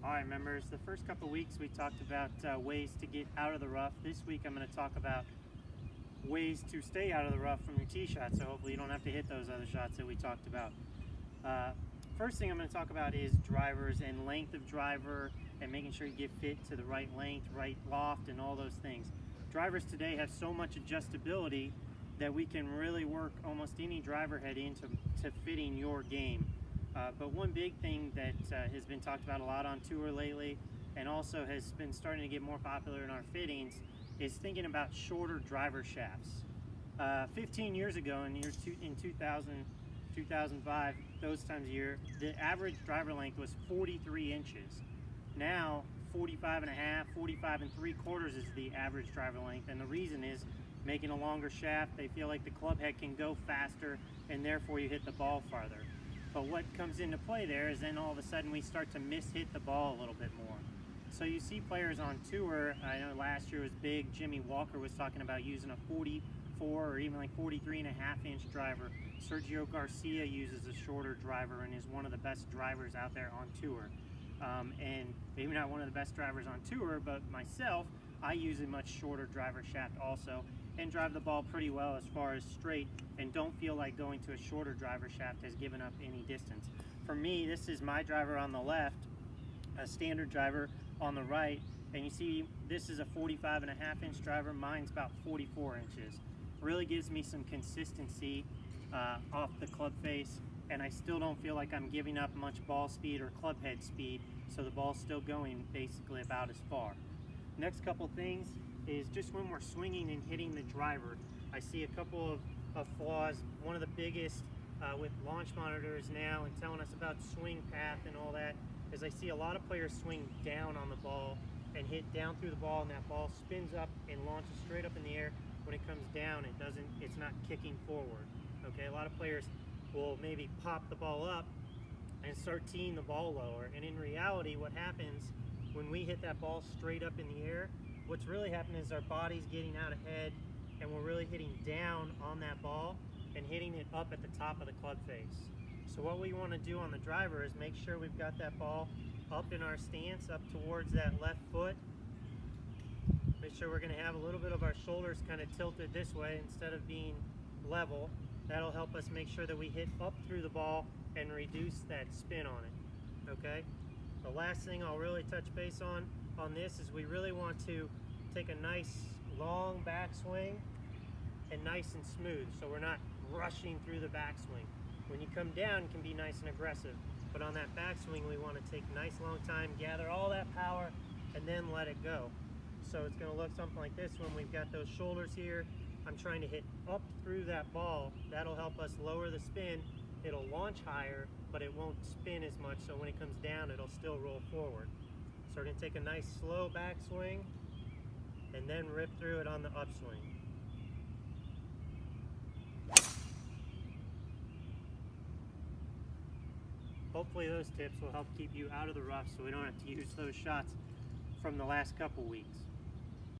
All right, members, the first couple weeks we talked about ways to get out of the rough. This week I'm going to talk about ways to stay out of the rough from your tee shot, so hopefully you don't have to hit those other shots that we talked about. First thing I'm going to talk about is drivers and length of driver and making sure you get fit to the right length, right loft, and all those things. Drivers today have so much adjustability that we can really work almost any driver head into fitting your game. But one big thing that has been talked about a lot on tour lately and also has been starting to get more popular in our fittings is thinking about shorter driver shafts. 15 years ago in 2000, 2005, those times of year, the average driver length was 43 inches. Now 45 and a half, 45 and 3/4 is the average driver length, and the reason is making a longer shaft. They feel like the club head can go faster and therefore you hit the ball farther. But what comes into play there is then all of a sudden we start to miss-hit the ball a little bit more. So you see players on tour, I know last year was big, Jimmy Walker was talking about using a 44 or even like 43.5-inch driver. Sergio Garcia uses a shorter driver and is one of the best drivers out there on tour. And maybe not one of the best drivers on tour, but myself, I use a much shorter driver shaft also and drive the ball pretty well as far as straight and don't feel like going to a shorter driver shaft has given up any distance. For me, this is my driver on the left, a standard driver on the right, and you see this is a 45.5-inch driver, mine's about 44 inches. Really gives me some consistency off the club face, and I still don't feel like I'm giving up much ball speed or club head speed, so the ball's still going basically about as far. Next couple things is just when we're swinging and hitting the driver, I see a couple of flaws. One of the biggest with launch monitors now and telling us about swing path and all that is I see a lot of players swing down on the ball and hit down through the ball, and that ball spins up and launches straight up in the air. When it comes down, it's not kicking forward. Okay, a lot of players will maybe pop the ball up and start teeing the ball lower, and in reality what happens when we hit that ball straight up in the air, what's really happening is our body's getting out ahead and we're really hitting down on that ball and hitting it up at the top of the club face. So what we want to do on the driver is make sure we've got that ball up in our stance, up towards that left foot. Make sure we're going to have a little bit of our shoulders kind of tilted this way instead of being level. That'll help us make sure that we hit up through the ball and reduce that spin on it. Okay? The last thing I'll really touch base on this is we really want to take a nice long backswing and nice and smooth, so we're not rushing through the backswing. When you come down, it can be nice and aggressive, but on that backswing we want to take a nice long time, gather all that power, and then let it go. So it's going to look something like this when we've got those shoulders here. I'm trying to hit up through that ball. That'll help us lower the spin. It'll launch higher, but it won't spin as much, so when it comes down, it'll still roll forward. So we're going to take a nice slow backswing and then rip through it on the upswing. Hopefully those tips will help keep you out of the rough so we don't have to use those shots from the last couple weeks.